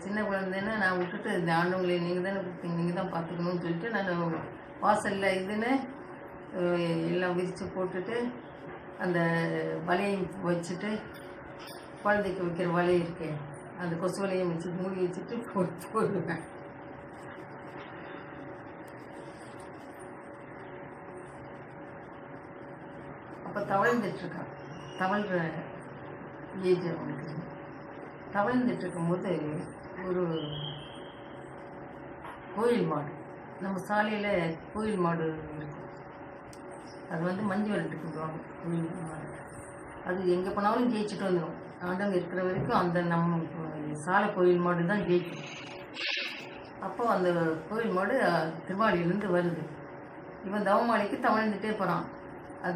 சின்ன குழந்தைன்னா நான் விட்டுட்டு இந்த ஆண்டவங்களை நீங்கள் தானே கொடுத்தீங்க, நீங்கள் தான் பார்த்துக்கணும்னு சொல்லிட்டு நான் வாசலில் இதுன்னு எல்லாம் விரித்து போட்டுட்டு அந்த வலையை வச்சுட்டு குழந்தைக்கு வைக்கிற வலை இருக்கேன் அந்த கொசு வலையை வச்சு மூடி வச்சுட்டு போடுவேன். அப்போ தவழ்ந்துட்டுருக்கான். தவழ்கிற ஏஜ் அவனுக்கு. தவழ்ந்துட்டு இருக்கும்போது ஒரு கோயில் மாடு, நம்ம சாலையில் கோயில் மாடு இருக்கும். அது மஞ்சு விரட்டு கூப்பிடுவாங்க கோயில் மாடு. அது எங்கே போனாலும் ஜெயிச்சுட்டு வந்துடும். ஆண்டவங்க இருக்கிற வரைக்கும் அந்த நம்ம சாலை கோயில் மாடு தான் ஜெயிக்கும். அப்போது அந்த கோயில் மாடு திருவாளியிலேருந்து வருது. இவன் தவமாளிக்கு தவழ்ந்துட்டே போகிறான். அது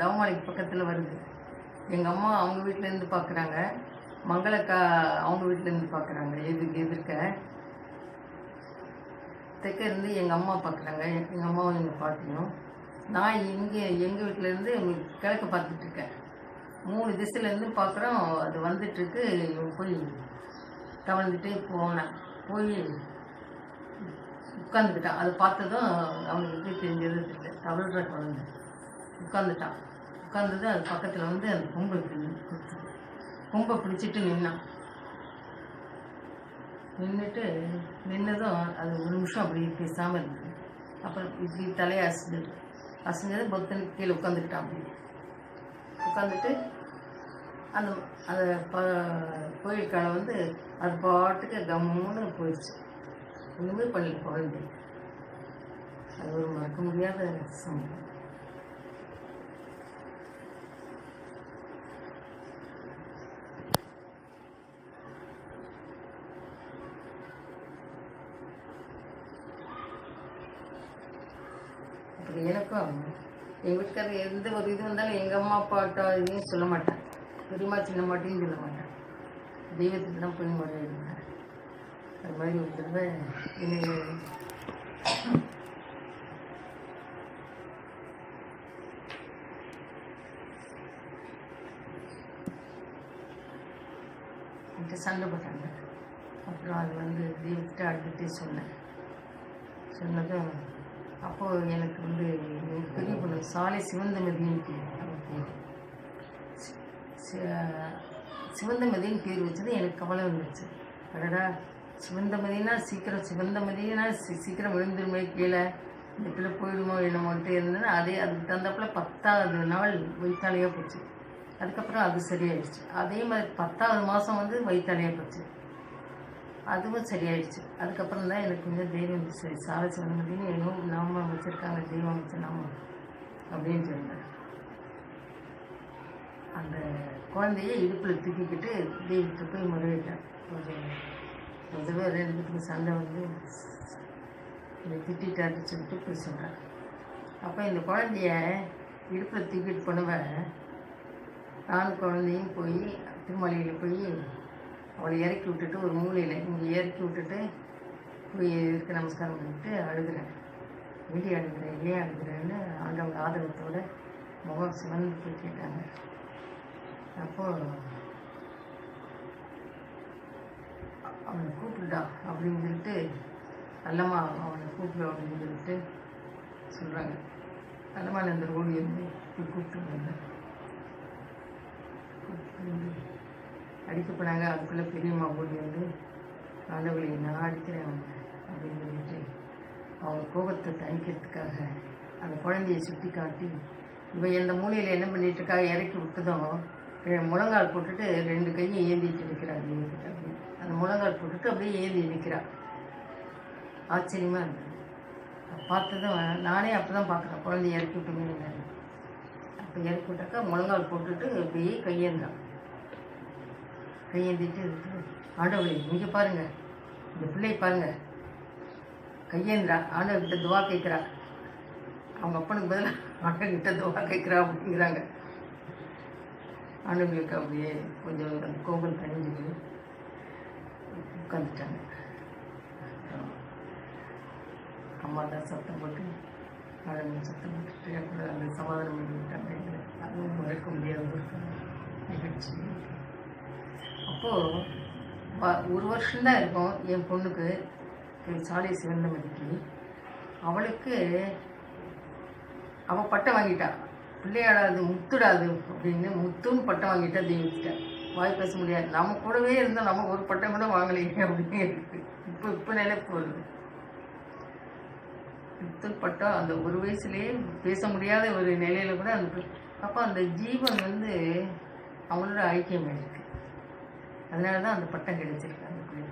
தவமாளிக்கு பக்கத்தில் வருது. எங்கள் அம்மா அவங்க வீட்டிலேருந்து பார்க்குறாங்க, மங்களக்கா அவங்க வீட்டிலேருந்து பார்க்குறாங்க. எதிர்க்க தெற்க இருந்து எங்கள் அம்மா பார்க்குறாங்க, எங்கள் அம்மாவும் எங்கள் பாட்டியும். நான் இங்கே எங்கள் வீட்டிலேருந்து கிழக்க பார்த்துட்ருக்கேன். 3 திசையிலேருந்து பார்க்குறோம். அது வந்துட்டுருக்கு. போய் தவழ்ந்துட்டே போய் உட்காந்துக்கிட்டான். அதை பார்த்ததும் அவனுக்கு எப்படி தெரிஞ்சது தெரியல. தவழ்கிற குழந்தை உட்காந்துட்டான். உட்காந்தது அது பக்கத்தில் அந்த கொம்பை கொடுத்தது. கொம்பை பிடிச்சிட்டு நின்னான். நின்னதும் அது 1 நிமிஷம் அப்படி பேசாமல் இருந்தது. அப்புறம் இப்படி தலையை அசைஞ்சது பக்தனுக்கு கீழே உட்காந்துக்கிட்டான். அப்படி உட்காந்துட்டு அந்த அந்த கோயிலுக்கான அது பாட்டுக்கு கம்முன்னு போயிடுச்சு. ஒன்றுமே பண்ணல குழந்தை. அது ஒரு மறக்க முடியாத சம்பவம். அப்படி எனக்கும் எங்கள் வீட்டுக்காரர் எந்த ஒரு இது வந்தாலும் எங்கள் அம்மா அப்பாட்ட இதையும் சொல்ல மாட்டேன். பெரியம்மா சின்ன மாட்டையும் சொல்ல மாட்டேன். தெய்வத்துக்கு தான் போய் முறையிடுவேன். அது மாதிரி ஒரு தடவை என்கிட்ட சண்டை போட்டாங்க. அப்புறம் அது தெய்வத்திட்ட அழுதுகிட்டே சொன்னதும் அப்போது எனக்கு பெரிய பொண்ணு சாலை சிவந்தமதின்னு பேர். சிவந்தமதின்னு பேர் வச்சது எனக்கு கவலை வந்துச்சு. அடடா, சிவந்தமதினா சிவந்தமதினா சீக்கிரம் விழுந்துருமே கீழே, இந்த பிள்ளை போயிடுமோ என்னமோன்ட்டு இருந்ததுன்னா அதுக்கு தகுந்தாப்புல 10வது நாள் வயிற்றாலையாக போச்சு. அதுக்கப்புறம் அது சரியாயிடுச்சு. அதே மாதிரி 10வது மாதம் வயிற்றாலையாக போச்சு. அதுவும் சரியாயிடுச்சு. அதுக்கப்புறம் தான் எனக்கு தெய்வம் சரி சாலை சிவந்தமதின்னு இன்னும் நாம வச்சுருக்காங்க, தெய்வம் வச்ச நாமம் அப்படின்னு சொன்னேன். அந்த குழந்தைய இடுப்பில் தூக்கிக்கிட்டு தெய்வத்துக்கு போய் முறையிட்டேன். முதல்ல 2 பேத்துக்கு சண்டை திட்டாட்டு சொல்லிட்டு போய் சொல்கிறேன். அப்போ இந்த குழந்தைய இடுப்பில் தூக்கிட்டு போனவன் நானும் குழந்தையும் போய் திருமலையில் போய் அவளை இறக்கி விட்டுட்டு ஒரு மூலையில் இங்கே இறக்கி விட்டுட்டு போய் இருக்க நமஸ்காரம் பண்ணிட்டு அழுகிறேன். வெளியே அழுகிறேன், ஏன் அழுகிறேன்னு ஆண்டவங்க ஆதரவத்தோட முகம் சிவந்து போய் கேட்டாங்க. அப்போது அவனை கூப்பிடுடா அப்படின்னு சொல்லிட்டு அல்லம்மா அவனை கூப்பிடு அப்படின்னு சொல்லிட்டு சொல்கிறாங்க. அல்லம்மாநந்தர் ஓடி போய் கூப்பிட்டு வந்தேன். அடிக்கப்படாங்க. அதுக்குள்ளே பெரியம்மா ஓடி ஆண்டவளை நான் அடிக்கிறேன் அவங்க அப்படின்னு சொல்லிட்டு அவங்க கோபத்தை தணிக்கிறதுக்காக அந்த குழந்தையை சுட்டி காட்டி இப்போ எந்த மூலையில் என்ன பண்ணிட்டு இருக்கா, இறக்கி விட்டுதோம் முழங்கால் போட்டுட்டு 2 கையும் ஏந்திட்டு இருக்கிறா. அந்த முழங்கால் போட்டுட்டு அப்படியே ஏந்தி நிற்கிறா. ஆச்சரியமாக இருந்தது. பார்த்ததும் நானே அப்போ தான் பார்க்குறேன், குழந்தைய இறக்கி விட்டுங்க. அப்போ இறக்கி விட்டாக்கா முழங்கால் போட்டுட்டு அப்படியே கையேந்தான். கையேந்திட்டு ஆண்டவளே இங்கே பாருங்கள், இந்த பிள்ளையை பாருங்கள், கையேந்திரா, ஆண்டவர்கிட்ட துவா கேட்குறா. அவங்க அப்பனுக்கு பதிலாக ஆண்டவர்கிட்ட துவா கேட்குறா அப்படிங்கிறாங்க. ஆண்டவங்களுக்கு அப்படியே கொஞ்சம் அந்த கோபம் கணிஞ்சு உட்காந்துட்டாங்க. அம்மா தான் சத்தம் போட்டு ஆண்டவங்க சத்தம் போட்டுட்டு அப்புறம் அந்த சமாதானம் பண்ணி விட்டாங்க. அதுவும் மறக்க முடியாத ஒரு நிகழ்ச்சி. அப்போது 1 வருஷம்தான் இருக்கும் என் பொண்ணுக்கு, சாலை சிவந்தமதிக்கு. அவளுக்கு அவள் பட்டம் வாங்கிட்டா, பிள்ளையாடாது முத்துடாது அப்படின்னு முத்துன்னு பட்டம் வாங்கிட்டா. தெய்வத்திட்ட வாய் பேச முடியாது. நம்ம கூடவே இருந்தால் நம்ம ஒரு பட்டம் கூட வாங்கலையே அப்படின்னு இருக்கு. இப்போ நினைப்பு வருது. முத்து பட்டம் அந்த 1 வயசுலேயே பேச முடியாத ஒரு நிலையில் கூட அந்த அப்போ அந்த ஜீவன் வந்து அவங்களோட ஐக்கியம் இருக்கு. அதனால தான் அந்த பட்டம் கிடைச்சிருக்கு. அந்த பிள்ளை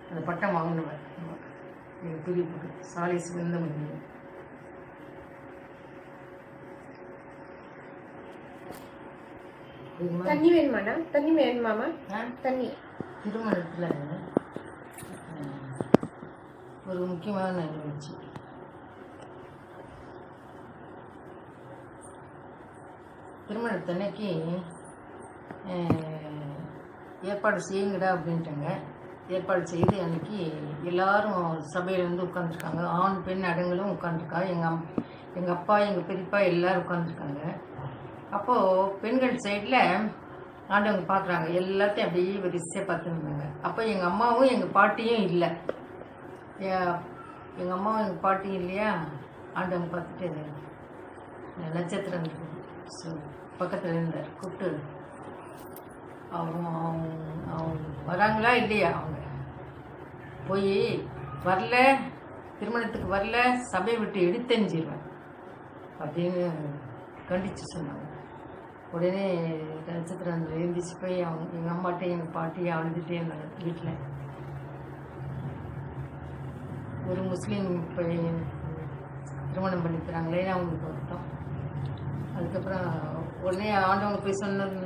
அந்த பட்டம் வாங்கினவர் எங்கள் பெரிய பொண்ணு சாலை சிவந்த மணி. தண்ணி வேணுமாண்ணா? தண்ணி வேணுமாமா? தண்ணி. திருமணத்தில் ஒரு முக்கியமான நிகழ்ச்சி. திருமணத்தன்னைக்கு ஏற்பாடு செய்யுங்கடா அப்படின்ட்டாங்க. ஏற்பாடு செய்து அன்றைக்கி எல்லாரும் சபையில் வந்து உட்காந்துருக்காங்க. ஆண் பெண் அடங்களும் உட்காந்துருக்கா. எங்கள் அப்பா எங்கள் பெரியப்பா எல்லோரும் உட்காந்துருக்காங்க. அப்போது பெண்கள் சைடில் ஆண்டவங்க பார்க்குறாங்க. எல்லாத்தையும் அப்படியே வரிசையாக பார்த்துருந்தாங்க. அப்போ எங்கள் அம்மாவும் எங்கள் பாட்டியும் இல்லை. எங்கள் அம்மாவும் எங்கள் பாட்டியும் இல்லையா. ஆண்டவங்க பார்த்துட்டு நட்சத்திரம் பக்கத்தில் இருந்தார். கூப்பிட்டு அவங்க வராங்களா இல்லையா, அவங்க போய் வரல, திருமணத்துக்கு வரல, சபையை விட்டு எடுத்தெஞ்சிருவேன் அப்படின்னு கண்டித்து சொன்னாங்க. உடனே நட்சத்திரம் எழுந்திரிச்சு போய் அவங்க எங்கள் அம்மாட்டையும் எங்கள் பாட்டியும் அழுதுகிட்டே இருந்தாங்க. வீட்டில் ஒரு முஸ்லீம் பையன் திருமணம் பண்ணிக்கிறாங்களே அவங்களுக்கு வருத்தம். அதுக்கப்புறம் உடனே ஆண்டவங்க போய் சொன்னது,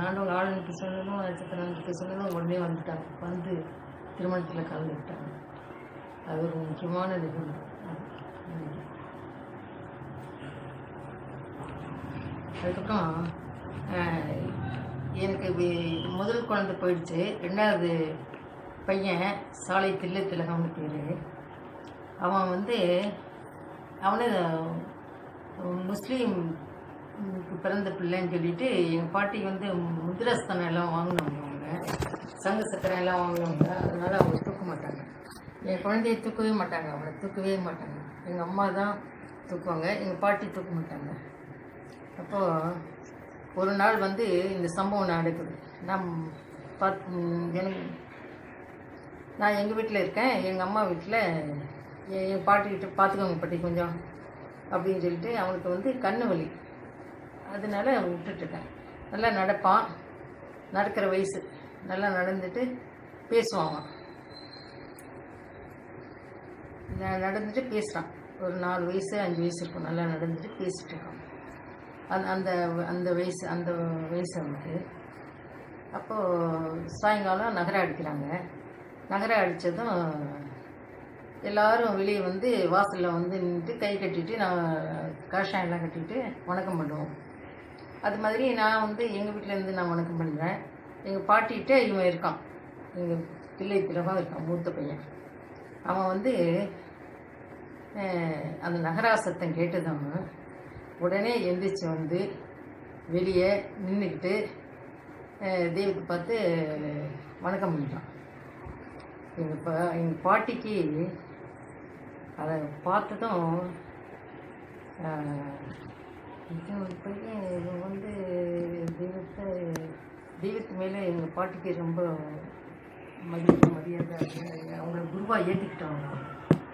ஆண்டவங்க ஆளுநர் போய் சொன்னதும் நட்சத்திரம் போய் சொன்னதும் உடனே வந்துட்டாங்க. வந்து திருமணத்தில் கலந்துக்கிட்டாங்க. அது ஒரு முக்கியமான நிகழ்வு. அதுக்கப்புறம் எனக்கு முதல் குழந்தை போயிடுச்சு. 2வது பையன் சாலை தில்லத்திலகம்னு பேர். அவன் வந்து அவனை முஸ்லீம் பிறந்த பிள்ளைன்னு சொல்லிட்டு எங்கள் பாட்டி வந்து முதிரஸ்தானம் எல்லாம் வாங்கினவங்க. அவங்க சங்க சக்கரம் எல்லாம் வாங்கினவங்க. அதனால் அவங்க தூக்க மாட்டாங்க. என் குழந்தைய தூக்கவே மாட்டாங்க. அவளை தூக்கவே மாட்டாங்க. எங்கள் அம்மா தான் தூக்குவாங்க, எங்கள் பாட்டி தூக்க மாட்டாங்க. அப்போது ஒரு நாள் வந்து இந்த சம்பவம் நடக்குது. நான் எங்கள் வீட்டில் இருக்கேன். எங்கள் அம்மா வீட்டில் என் பாட்டிக்கிட்ட பார்த்துக்கோங்க பாட்டி கொஞ்சம் அப்படின்னு சொல்லிட்டு அவனுக்கு வந்து கண்ணு வலி. அதனால விட்டுட்டுருக்கேன். நல்லா நடப்பான், நடக்கிற வயசு, நல்லா நடந்துட்டு பேசுவான். நடந்துட்டு பேசுகிறான். ஒரு 4 வயசு 5 வயசு இருக்கும். நல்லா நடந்துட்டு பேசிகிட்டு இருக்கான். அந்த வயசு அவனுக்கு. அப்போது சாயங்காலம் நகரம் அடிக்கிறாங்க. நகரம் அடித்ததும் எல்லோரும் வெளியே வந்து வாசலில் வந்து நின்றுட்டு கை கட்டிட்டு நான் காஷாயெல்லாம் கட்டிட்டு வணக்கம் பண்ணுவோம். அது மாதிரி நான் வந்து எங்கள் வீட்டிலேருந்து நான் வணக்கம் பண்ணுறேன். எங்கள் பாட்டிகிட்ட இவன் இருக்கான், எங்கள் பிள்ளை பிறகும் இருக்கான், மூத்த பையன். அவன் வந்து அந்த நகரா சத்தம் கேட்டதும் உடனே எந்திரிச்சு வந்து வெளியே நின்றுக்கிட்டு தெய்வத்தை பார்த்து வணக்கம் பண்ணிட்டான். எங்கள் பாட்டிக்கு அதை பார்த்ததும் பையன் வந்து தெய்வத்து மேலே எங்கள் பாட்டிக்கு ரொம்ப மரியாதை. அவங்கள குருவாக ஏற்றிக்கிட்டாங்க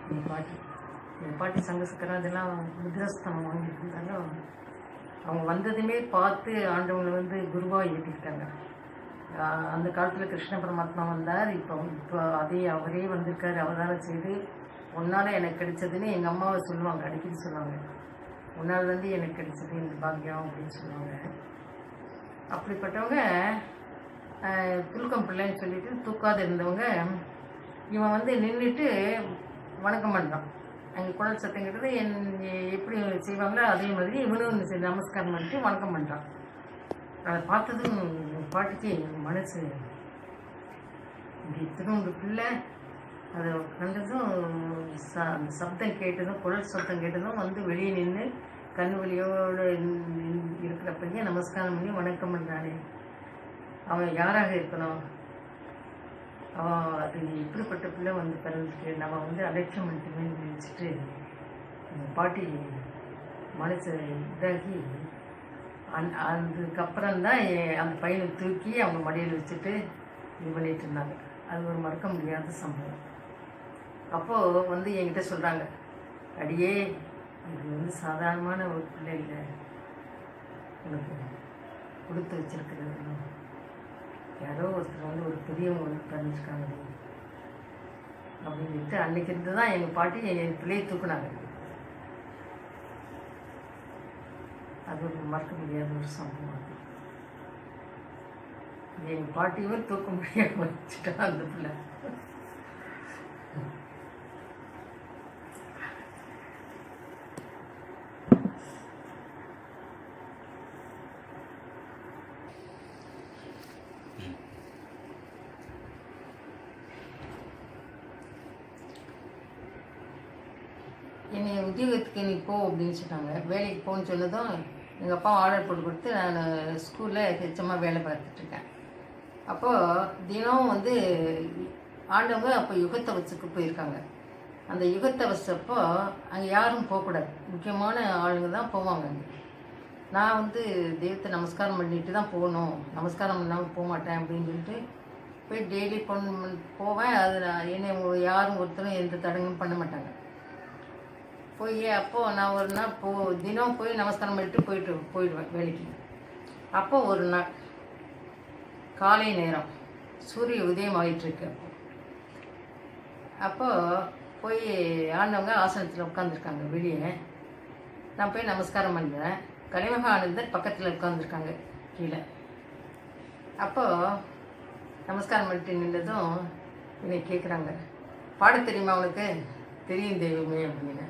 எங்கள் பாட்டி. சங்க சக்கரம் அதெல்லாம் முதிரஸ்தானம் வாங்கிட்டு இருந்தாலும் அவங்க வந்ததுமே பார்த்து ஆண்டவங்களை வந்து குருவாக ஏற்றிக்கிட்டாங்க. அந்த காலத்தில் கிருஷ்ண பரமாத்மா வந்தார். இப்போ அதே அவரே வந்திருக்காரு அவதாரம் செய்து. உன்னால் எனக்கு கிடைச்சதுன்னு எங்கள் அம்மாவை சொல்லுவாங்க, அடிக்கடி சொல்லுவாங்க. உன்னால் வந்து எனக்கு கிடைச்சது இந்த பாக்கியம் அப்படின்னு சொல்லுவாங்க. அப்படிப்பட்டவங்க துலுக்கம் பிள்ளைன்னு சொல்லிட்டு தூக்காது இருந்தவங்க, இவன் வந்து நின்றுட்டு வணக்கம் பண்ணுறான். அங்கே குழல் சத்தங்கிறது எப்படி செய்வாங்களோ அதே மாதிரி இவனும் நமஸ்காரம் பண்ணிட்டு வணக்கம் பண்ணுறான். அதை பார்த்ததும் பாட்டுக்கு மனசு இப்படி இத்தனோண்டு பிள்ளை அதை கண்டதும் அந்த சப்தம் கேட்டதும் குழல் சத்தம் கேட்டதும் வந்து வெளியே நின்று கண் வலியோடு இருக்கிற பையன் நமஸ்காரம் பண்ணி வணக்கம் பண்ணுறானே, அவன் யாராக இருக்கணும்? அவன் அது இப்படிப்பட்ட பிள்ளை வந்து பிறந்துட்டு நம்ம வந்து அலட்சியம் பண்ணிட்டுமே நினச்சிட்டு அந்த பாட்டி மனசு இதாகி அதுக்கப்புறம்தான் அந்த பையனை தூக்கி அவங்க மடியில் வச்சுட்டு இது பண்ணிட்டு இருந்தாங்க. அது ஒரு மறக்க முடியாத சம்பவம். அப்போது வந்து என்கிட்ட சொல்கிறாங்க, அடியே இது வந்து சாதாரணமான ஒரு பிள்ளை இல்லை, உனக்கு கொடுத்து வச்சிருக்கிறது யாரோ ஒருத்தர் வந்து ஒரு பெரியவங்க வந்து பிறந்திருக்காங்க அப்படின்ட்டு அன்னைக்கு இருந்து தான் எங்கள் பாட்டி என் பிள்ளையை தூக்குனாங்க. அது ஒரு மறக்க முடியாத ஒரு சம்பவம். எங்கள் பாட்டியும் தூக்க முடியாம வச்சுட்டா அந்த பிள்ளை. என்னை உத்தியோகத்துக்கு நீ போ அப்படின்னு சொன்னாங்க. வேலைக்கு போன்னு சொன்னதும் எங்கள் அப்பா ஆர்டர் போட்டு கொடுத்து நான் ஸ்கூலில் ஹெச்சமாக வேலை பார்த்துட்ருக்கேன். அப்போது தினம் வந்து ஆண்டவங்க அப்போ யுகத்தவசுக்கு போயிருக்காங்க. அந்த யுகத்தவசப்போ அங்கே யாரும் போகக்கூடாது, முக்கியமான ஆளுங்க தான் போவாங்க. அங்கே நான் வந்து தெய்வத்தை நமஸ்காரம் பண்ணிட்டு தான் போகணும், நமஸ்காரம் பண்ணாமல் போக மாட்டேன் அப்படின்னு சொல்லிட்டு போய் டெய்லி போவேன். அது என்னை யாரும் ஒருத்தரும் எந்த தடங்கும் பண்ண மாட்டாங்க. போய் அப்போது நான் ஒரு நாள் தினம் போய் நமஸ்காரம் பண்ணிட்டு போயிடுவேன் வேலைக்கு. அப்போது ஒரு நாள் காலை நேரம் சூரிய உதயம் ஆகிட்டுருக்கு. அப்போது போய் ஆண்டவங்க ஆசனத்தில் உட்காந்துருக்காங்க வெளியே. நான் போய் நமஸ்காரம் பண்ணுறேன். கலிமக ஆனந்தர் பக்கத்தில் உட்காந்துருக்காங்க கீழே. அப்போது நமஸ்காரம் பண்ணிட்டு நின்றதும் என்னை கேட்குறாங்க, பாட தெரியுமா உனக்கு? தெரியும் தெய்வமே அப்படின்னு.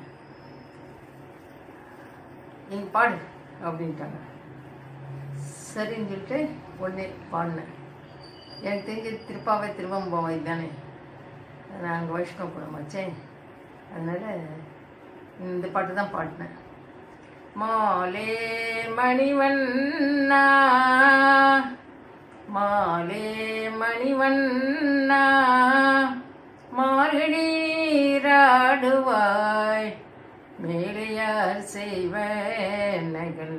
நீங்கள் பாடு அப்படின்ட்டாங்க. சரின்னு சொல்லிட்டு உடனே பாடினேன். எனக்கு தெரிஞ்சது திருப்பாவை திருவம்பாவை தானே, நான் அங்கே வைஷ்ணவ குலமாச்சேன். அதனால் இந்த பாட்டு தான் பாடினேன். மாலே மணிவண்ணா மாலே மணிவண்ணா மார்கழி நீராடுவாய் மேலையார் செய்வனகள்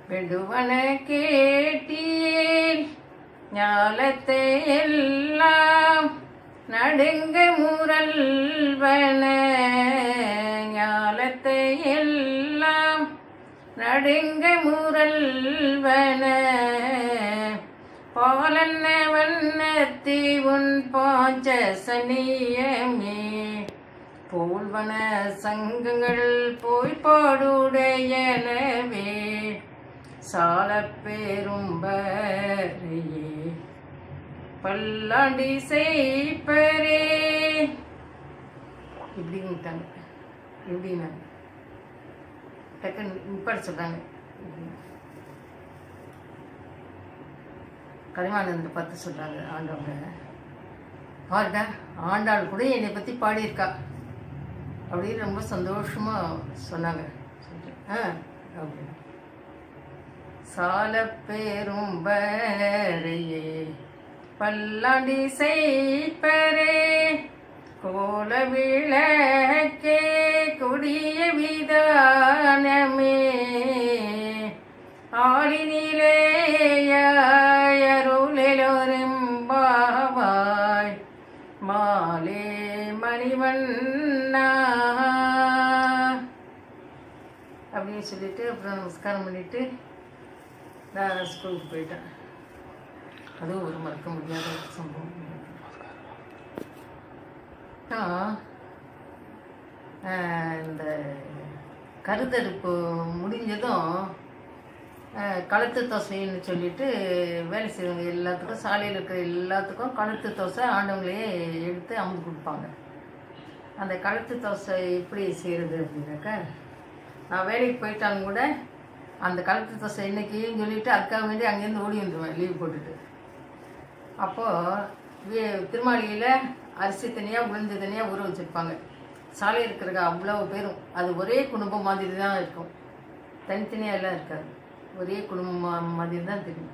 வெடுவன கேட்டீர் ஞாலத்தை எல்லாம் நடுங்க முரல்வன ஞாலத்தை எல்லாம் நடுங்க முரல்வன பாலன்ன வண்ணத்தி உன் பாஞ்ச சனியமே போல்வன சங்கங்கள் போய் பாடுடையனவே சால பேரும்பரையே பல்லாண்டி செய்ப்பரே இப்படின்ட்டாங்க. எப்படின்னா டக்குன்னு இப்படி சொல்கிறாங்க. கலிமானந்தரை பார்த்து சொல்கிறாங்க ஆண்டவங்க, பாருங்க ஆண்டாள் கூட என்னை பற்றி பாடியிருக்கா அப்படின்னு ரொம்ப சந்தோஷமாக சொன்னாங்க. அப்படின்னு சால பேரும்பரையே பல்லாண்டி செய்ப்பரே கோல விளக்கே கொடிய விதானமே ஆளினிலேயருளெலோரெம்பாவாய் மாலே மணிவண்ணா. அப்படின்னு சொல்லிட்டு அப்புறம் நமஸ்காரம் பண்ணிவிட்டு நான் ஸ்கூலுக்கு போயிட்டேன். அதுவும் ஒரு மறக்க முடியாத ஒரு சம்பவம். இந்த கருத்தரிப்பு முடிஞ்சதும் கழுத்து தோசைன்னு சொல்லிட்டு வேலை செய்வாங்க எல்லாத்துக்கும், சாலையில் இருக்கிற எல்லாத்துக்கும் கழுத்து தோசை ஆண்டவங்களையே எடுத்து அமுது கொடுப்பாங்க. அந்த கழுத்து தோசை எப்படி செய்கிறது அப்படின்னாக்கா, நான் வேலைக்கு போயிட்டாலும் கூட அந்த கழுத்து தோசை இன்னைக்குன்னு சொல்லிட்டு அதுக்காக வேண்டி அங்கேருந்து ஓடி வந்துடுவேன் லீவ் போட்டுட்டு. அப்போது திருமாளிகையில் அரிசி தனியாக உளுந்து தனியாக ஊற வச்சுருப்பாங்க. சாலையில் இருக்கிற அவ்வளோ பேரும் அது ஒரே குடும்பம் மாதிரி தான் இருக்கும், தனித்தனியாக எல்லாம் இருக்காது, ஒரே குடும்பம் மாதிரி தான் தெரியும்.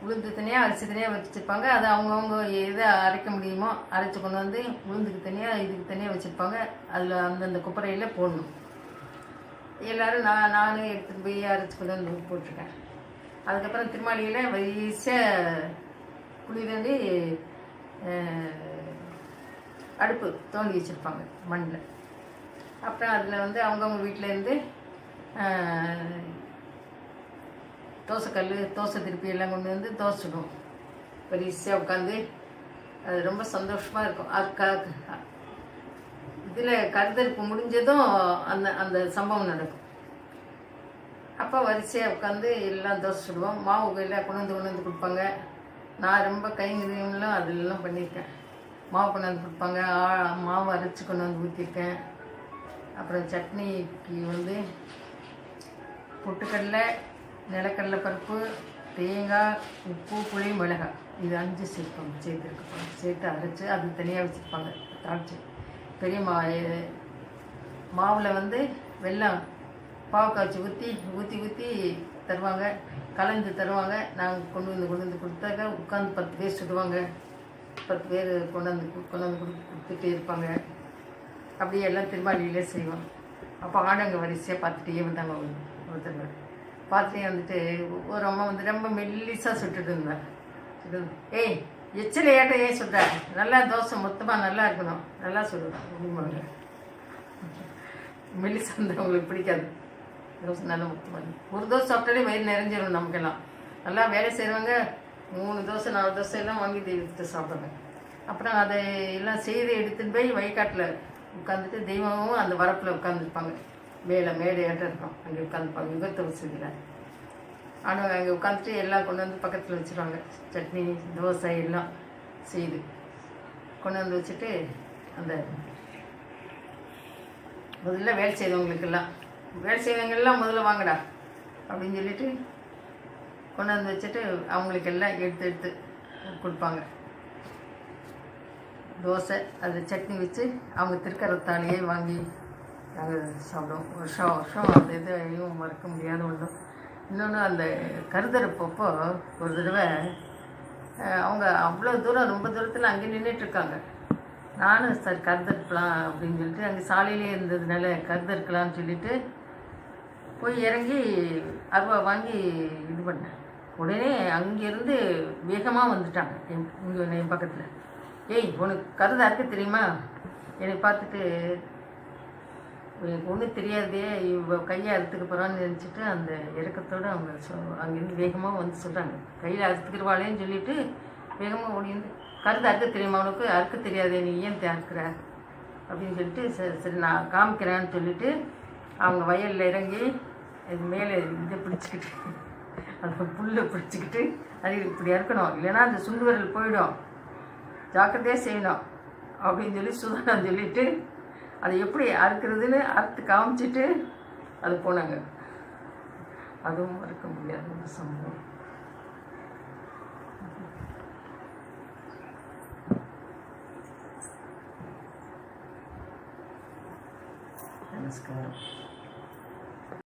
உளுந்து தனியாக அரிசி தனியாக வச்சுருப்பாங்க. அது அவங்கவுங்க எதை அரைக்க முடியுமோ அரைச்சி கொண்டு வந்து உளுந்துக்கு தனியாக இதுக்கு தனியாக வச்சுருப்பாங்க. அதில் அந்தந்த குப்பரையில் போடணும். எல்லோரும் நானும் எடுத்துகிட்டு போய் அரைச்சி கொண்டு வந்து போட்டிருக்கேன். அதுக்கப்புறம் திருமாளிகையில் வரிசையாக குழி தோண்டி அடுப்பு தோண்டி வச்சுருப்பாங்க மண்ணில். அப்புறம் அதில் வந்து அவங்கவுங்க வீட்டிலேருந்து தோசைக்கல், தோசை திருப்பி எல்லாம் கொண்டு வந்து தோசை சுடும். வரிசையாக உட்காந்து அது ரொம்ப சந்தோஷமாக இருக்கும். அதுக்காக இதில் கருத்தரிப்பு முடிஞ்சதும் அந்த அந்த சம்பவம் நடக்கும். அப்போ வரிசையாக உட்காந்து எல்லாம் தோசை சுடுவோம். மாவு எல்லாம் கொண்டு வந்து கொடுப்பாங்க. நான் ரொம்ப கைங்கரியம்லாம் அதெல்லாம் பண்ணியிருக்கேன். மாவு கொண்டாந்து கொடுப்பாங்க, மாவு அரைச்சி கொண்டு வந்து ஊற்றிருக்கேன். அப்புறம் சட்னிக்கு வந்து பொட்டுக்கடலை, நிலக்கடலை பருப்பு, தேங்காய், உப்பு, புளி, மிளகாய் இது 5 சேர்த்துருப்பாங்க. சேர்த்து அரைச்சி அது தனியாக வச்சுருப்பாங்க தாளிச்சு. பெரிய மாவில் வந்து வெல்லம் பாவு காய்ச்சி ஊற்றி தருவாங்க, கலந்து தருவாங்க. நாங்கள் கொண்டு வந்து கொடுத்தாக்க உட்காந்து 10 பேர் சுடுவாங்க. 10 பேர் கொண்டாந்து கொடுத்துட்டே இருப்பாங்க. அப்படியே எல்லாம் திருமாளியிலே செய்வோம். அப்போ ஆடங்க வரிசையாக பார்த்துட்டே வந்தாங்க. ஒருத்தர் பார்த்துட்டே வந்துட்டு ஒரு அம்மா வந்து ரொம்ப மெல்லிசாக சுட்டுட்டு இருந்தேன். ஏய் எச்சில் ஏட்ட ஏன் சுட்டா, நல்லா தோசை மொத்தமாக நல்லா இருக்கணும், நல்லா சுடுவேன் அப்படிம்பாங்க. மெல்லிசா இருந்தால் அவங்களுக்கு பிடிக்காது. தோசை நல்லா மொத்தமாக ஒரு தோசை சாப்பிட்டாலே வயிறு நிறைஞ்சிடும். நமக்கெல்லாம் நல்லா வேலை செய்கிறவங்க 3 தோசை 4 தோசை எல்லாம் வாங்கி எடுத்து சாப்பிடுவேன். அப்புறம் அதை எல்லாம் செய்து எடுத்துகிட்டு போய் வயக்காட்டில் உட்காந்துட்டு தெய்வமும் அந்த வரப்பில் உட்காந்துருப்பாங்க. மேடையாட்டம் இருக்கும், அங்கே உட்காந்துப்பாங்க. விபத்து வசதியில் ஆனால் அங்கே உட்காந்துட்டு எல்லாம் கொண்டு வந்து பக்கத்தில் வச்சுருவாங்க. சட்னி, தோசை எல்லாம் செய்து கொண்டு வந்து வச்சுட்டு அந்த முதல்ல வேலை செய்தவங்கெல்லாம் முதல்ல வாங்கடா அப்படின்னு சொல்லிட்டு கொண்டு வந்து வச்சுட்டு அவங்களுக்கு எல்லாம் எடுத்து கொடுப்பாங்க. தோசை அதில் சட்னி வச்சு அவங்க திருக்கரத்தாலேயே வாங்கி நாங்கள் சாப்பிடுவோம். வருஷம் அந்த இதையும் மறக்க முடியாத ஒன்றும். இன்னொன்று அந்த கருதரப்பப்போ ஒரு தடவை அவங்க அவ்வளோ தூரம் ரொம்ப தூரத்தில் அங்கே நின்றுட்டுருக்காங்க. நானும் சார் கருதறுக்கலாம் அப்படின்னு சொல்லிட்டு அங்கே சாலையிலே இருந்ததுனால கருதறுக்கலான்னு சொல்லிட்டு போய் இறங்கி அருவா வாங்கி இது பண்ணேன். உடனே அங்கேருந்து வேகமாக வந்துட்டாங்க என் பக்கத்தில். ஏய் உனக்கு கருது அறுக்க தெரியுமா? என்னை பார்த்துட்டு எனக்கு ஒன்றும் தெரியாதே, இவ கையை அறுத்துக்க போகிறான்னு நினச்சிட்டு அந்த இறக்கத்தோடு அவங்க அங்கேருந்து வேகமாக வந்து சொல்கிறாங்க. கையில் அறுத்துக்கிறவாளேன்னு சொல்லிட்டு வேகமாக ஓடி வந்து, கருது அறுக்க தெரியுமா உனக்கு? அறுக்க தெரியாதே, நீ ஏன் அறுக்கிற அப்படின்னு சொல்லிட்டு சரி நான் காமிக்கிறேன்னு சொல்லிட்டு அவங்க வயலில் இறங்கி இது மேலே இதை பிடிச்சிக்கிட்டு அந்த புல்லை பிடிச்சிக்கிட்டு அது இப்படி அறுக்கணும், இல்லைன்னா அந்த சுண்டு விரல் போயிடும், ஜாக்கிரதையாக செய்யணும் அப்படின்னு சொல்லி சுதானம் சொல்லிவிட்டு அதை எப்படி அறுக்கிறதுன்னு அறுத்து காமிச்சிட்டு அது போனாங்க. அதுவும் மறக்க முடியாத ஒரு சம்பவம். நமஸ்காரம்.